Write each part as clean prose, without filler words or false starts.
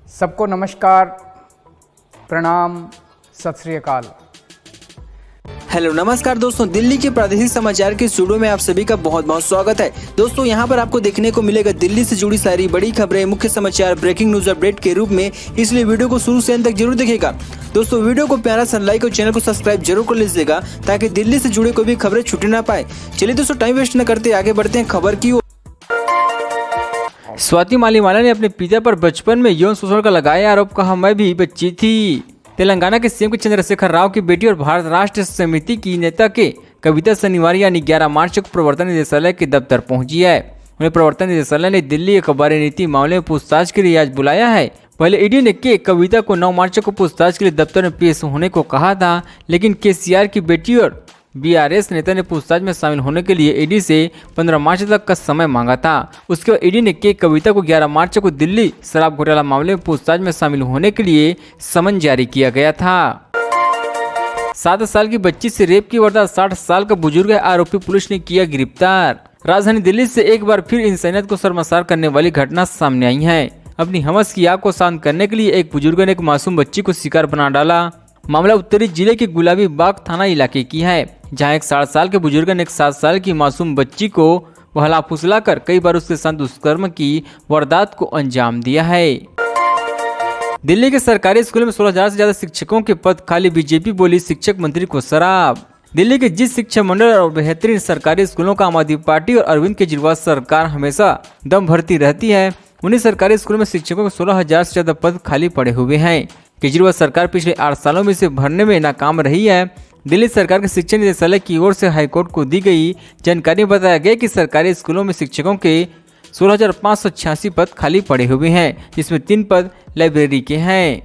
सबको नमस्कार, प्रणाम, सत श्री अकाल। हेलो नमस्कार दोस्तों, दिल्ली के प्रादेशिक समाचार के स्टूडियो में आप सभी का बहुत बहुत स्वागत है। दोस्तों यहाँ पर आपको देखने को मिलेगा दिल्ली से जुड़ी सारी बड़ी खबरें, मुख्य समाचार, ब्रेकिंग न्यूज अपडेट के रूप में, इसलिए वीडियो को शुरू से अंत तक जरूर देखिएगा। दोस्तों वीडियो को प्यारा सा लाइक और चैनल को सब्सक्राइब जरूर कर लीजिएगा ताकि दिल्ली से जुड़े कोई भी खबरें छूटे ना पाए। चलिए दोस्तों टाइम वेस्ट न करते आगे बढ़ते हैं खबर की ओर। स्वाति मालीवाला ने अपने पिता पर बचपन में यौन शोषण का लगाया आरोप, कहा मैं भी बच्ची थी। तेलंगाना के सीएम चंद्रशेखर राव की बेटी और भारत राष्ट्र समिति की नेता के कविता शनिवार यानी 11 मार्च को प्रवर्तन निदेशालय के दफ्तर पहुंची है। उन्हें प्रवर्तन निदेशालय ने दिल्ली अखबारी नीति मामले में पूछताछ के लिए आज बुलाया है। पहले ईडी ने कविता को 9 मार्च को पूछताछ के लिए दफ्तर में पेश होने को कहा था, लेकिन केसीआर की बेटी और बीआरएस नेता ने पूछताछ में शामिल होने के लिए ईडी से 15 मार्च तक का समय मांगा था। उसके बाद ईडी ने कविता को 11 मार्च को दिल्ली शराब घोटाला मामले में पूछताछ में शामिल होने के लिए समन जारी किया गया था। 7 साल की बच्ची से रेप की वारदात, 60 साल का बुजुर्ग आरोपी पुलिस ने किया गिरफ्तार। राजधानी दिल्ली से एक बार फिर इंसानियत को शर्मसार करने वाली घटना सामने आई है। अपनी हमस की आग को शांत करने के लिए एक बुजुर्ग ने एक मासूम बच्ची को शिकार बना डाला। मामला उत्तरी जिले के गुलाबी बाग थाना इलाके की है, जहां एक 60 साल के बुजुर्ग ने एक 7 साल की मासूम बच्ची को बहला फुसला कर कई बार उसके साथ दुष्कर्म की वारदात को अंजाम दिया है। दिल्ली के सरकारी स्कूलों में 16,000 से ज्यादा शिक्षकों के पद खाली, बीजेपी बोली शिक्षक मंत्री को शराब। दिल्ली के जिस शिक्षा मंडल और बेहतरीन सरकारी स्कूलों का आम आदमी पार्टी और अरविंद केजरीवाल सरकार हमेशा दम भरती रहती है, उन्हीं सरकारी स्कूलों में शिक्षकों के 16,000 से ज्यादा पद खाली पड़े हुए हैं। केजरीवाल सरकार पिछले 8 सालों में इसे भरने में नाकाम रही है। दिल्ली सरकार के शिक्षा निदेशालय की ओर से हाईकोर्ट को दी गई जानकारी में बताया गया कि सरकारी स्कूलों में शिक्षकों के 16,586 पद खाली पड़े हुए हैं, जिसमें 3 पद लाइब्रेरी के हैं।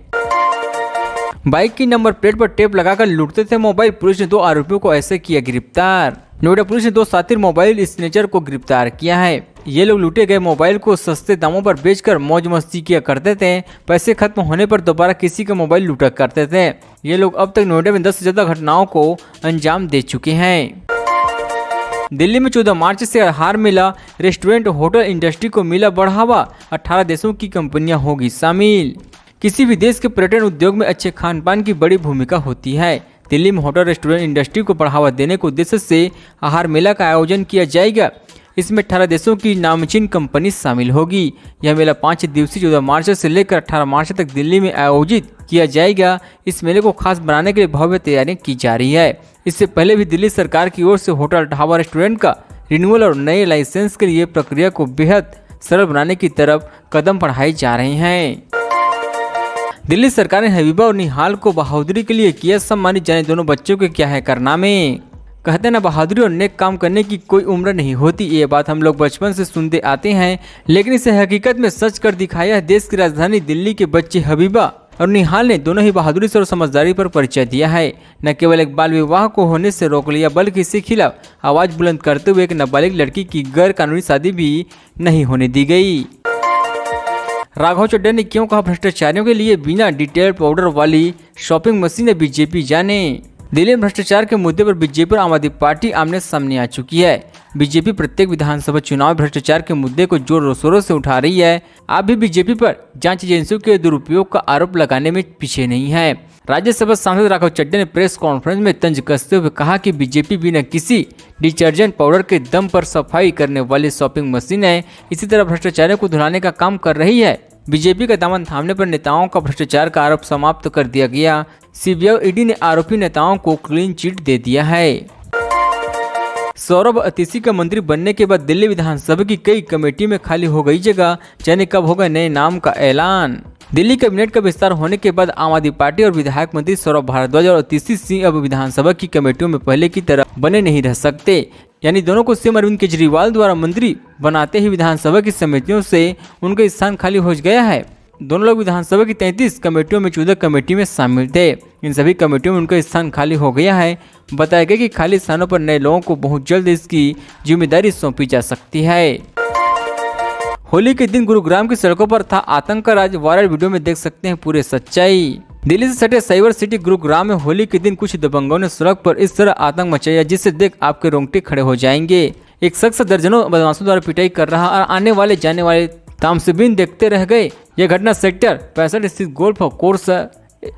बाइक की नंबर प्लेट पर टेप लगाकर लूटते थे मोबाइल, पुलिस ने 2 आरोपियों को ऐसे किया गिरफ्तार। नोएडा पुलिस ने 2 शातिर मोबाइल स्नेचर को गिरफ्तार किया है। ये लोग लूटे गए मोबाइल को सस्ते दामों पर बेचकर मौज मस्ती किया करते थे। पैसे खत्म होने पर दोबारा किसी का मोबाइल लूटा करते थे। ये लोग अब तक नोएडा में 10 से ज्यादा घटनाओं को अंजाम दे चुके हैं। दिल्ली में 14 मार्च से आहार मेला, रेस्टोरेंट, होटल इंडस्ट्री को मिला बढ़ावा, 18 देशों की कंपनियां होगी शामिल। किसी भी देश के पर्यटन उद्योग में अच्छे खान पान की बड़ी भूमिका होती है। दिल्ली में होटल रेस्टोरेंट इंडस्ट्री को बढ़ावा देने के उद्देश्य से आहार मेला का आयोजन किया जाएगा। इसमें 18 देशों की नामचीन कंपनी शामिल होगी। यह मेला 5 दिवसीय 14 मार्च से लेकर 18 मार्च तक दिल्ली में आयोजित किया जाएगा। इस मेले को खास बनाने के लिए भव्य तैयारियां की जा रही है। इससे पहले भी दिल्ली सरकार की ओर से होटल, ढाबा, रेस्टोरेंट का रिन्यूअल और नए लाइसेंस के लिए प्रक्रिया को बेहद सरल बनाने की तरफ कदम बढ़ाए जा रहे हैं। दिल्ली सरकार ने हबीबा और निहाल को बहादुरी के लिए किया सम्मानित, जाने दोनों बच्चों के क्या है कारनामे। कहते हैं ना, बहादुरी और नेक काम करने की कोई उम्र नहीं होती। ये बात हम लोग बचपन से सुनते आते हैं, लेकिन इसे हकीकत में सच कर दिखाया है देश की राजधानी दिल्ली के बच्चे हबीबा और निहाल ने। दोनों ही बहादुरी से और समझदारी पर परिचय दिया है। न केवल एक बाल विवाह को होने से रोक लिया, बल्कि इसके खिलाफ आवाज बुलंद करते हुए एक नाबालिग लड़की की गैर कानूनी शादी भी नहीं होने दी गई। राघव चड्ढा ने क्यों कहा भ्रष्टाचारियों के लिए बिना डिटेल पाउडर वाली शॉपिंग मशीन है, बीजेपी जाने। दिल्ली में भ्रष्टाचार के मुद्दे पर बीजेपी और आम आदमी पार्टी आमने सामने आ चुकी है। बीजेपी प्रत्येक विधानसभा चुनाव में भ्रष्टाचार के मुद्दे को जोर शोरों से उठा रही है। आप भी बीजेपी पर जांच एजेंसियों के दुरुपयोग का आरोप लगाने में पीछे नहीं है। राज्यसभा सांसद राघव चड्ढा ने प्रेस कॉन्फ्रेंस में तंज कसते हुए कहा कि बीजेपी बिना किसी डिटर्जेंट पाउडर के दम पर सफाई करने वाली शॉपिंग मशीन है। इसी तरह भ्रष्टाचारियों को धुलाने का काम कर रही है। बीजेपी का दामन थामने पर नेताओं का भ्रष्टाचार का आरोप समाप्त कर दिया गया। सीबीआई और ईडी ने आरोपी नेताओं को क्लीन चिट दे दिया है। सौरभ अतिशी का मंत्री बनने के बाद दिल्ली विधानसभा की कई कमेटी में खाली हो गई जगह, जाने कब होगा नए नाम का ऐलान। दिल्ली कैबिनेट का विस्तार होने के बाद आम आदमी पार्टी और विधायक मंत्री सौरभ भारद्वाज और अतिशी सिंह अब विधानसभा की कमेटियों में पहले की तरह बने नहीं रह सकते। यानी दोनों को सीएम अरविंद केजरीवाल द्वारा मंत्री बनाते ही विधानसभा की समितियों से उनका स्थान खाली हो गया है। दोनों लोग विधानसभा की 33 कमेटियों में 14 कमेटी में शामिल थे। इन सभी कमेटियों में उनका स्थान खाली हो गया है। बताया गया कि खाली स्थानों पर नए लोगों को बहुत जल्द इसकी जिम्मेदारी सौंपी जा सकती है। होली के दिन गुरुग्राम की सड़कों पर था आतंक का राज, वायरल वीडियो में देख सकते हैं पूरे सच्चाई। दिल्ली से सटे साइबर सिटी गुरुग्राम में होली के दिन कुछ दबंगों ने सड़क पर इस तरह आतंक मचाया जिसे देख आपके रोंगटे खड़े हो जाएंगे। एक शख्स दर्जनों बदमाशों द्वारा पिटाई कर रहा और आने वाले जाने वाले तामसेबीन देखते रह गए। यह घटना सेक्टर 65 स्थित गोल्फ कोर्स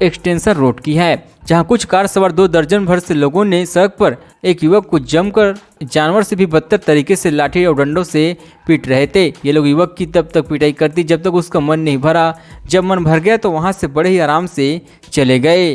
एक्सटेंशन रोड की है, जहां कुछ कार सवार 2 दर्जन भर से लोगों ने सड़क पर एक युवक को जमकर जानवर से भी बदतर तरीके से लाठी और डंडों से पीट रहे थे। ये लोग युवक की तब तक पिटाई करती जब तक उसका मन नहीं भरा। जब मन भर गया तो वहां से बड़े ही आराम से चले गए।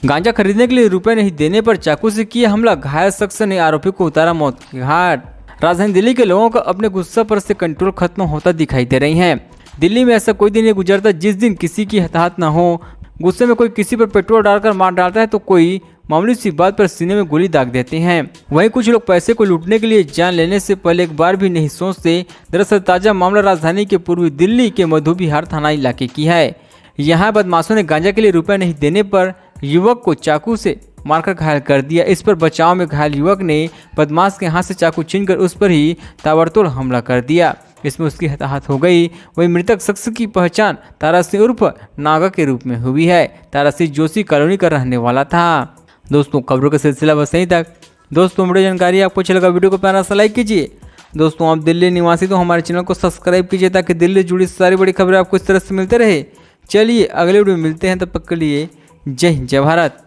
गांजा खरीदने के लिए रुपए नहीं देने पर चाकू से किया हमला, घायल शख्स ने आरोपी को उतारा मौत के घाट। राजधानी दिल्ली के लोगों का अपने गुस्सा पर से कंट्रोल खत्म होता दिखाई दे रही है। दिल्ली में ऐसा कोई दिन नहीं गुजरता जिस दिन किसी की हताहत न हो। गुस्से में कोई किसी पर पेट्रोल डालकर मार डालता है तो कोई मामूली सी बात पर सीने में गोली दाग देते हैं। वहीं कुछ लोग पैसे को लूटने के लिए जान लेने से पहले एक बार भी नहीं सोचते। दरअसल ताजा मामला राजधानी के पूर्वी दिल्ली के मधुबिहार थाना इलाके की है। यहाँ बदमाशों ने गांजा के लिए रुपए नहीं देने पर युवक को चाकू से मारकर घायल कर दिया। इस पर बचाव में घायल युवक ने बदमाश के हाथ से चाकू छीनकर उस पर ही ताबड़तोड़ हमला कर दिया। इसमें उसकी हताहत हो गई। वही मृतक शख्स की पहचान तारा सिंह उर्फ नागा के रूप में हुई है। तारा सिंह जोशी कॉलोनी का रहने वाला था। दोस्तों खबरों का सिलसिला बस यहीं तक। दोस्तों वीडियो जानकारी आपको अच्छा लगा वीडियो को प्यारा सा लाइक कीजिए। दोस्तों आप दिल्ली निवासी तो हमारे चैनल को सब्सक्राइब कीजिए ताकि दिल्ली से जुड़ी सारी बड़ी खबरें आपको इस तरह से मिलते रहे। चलिए अगले वीडियो में मिलते हैं, तब तक के लिए जय हिंद जय भारत।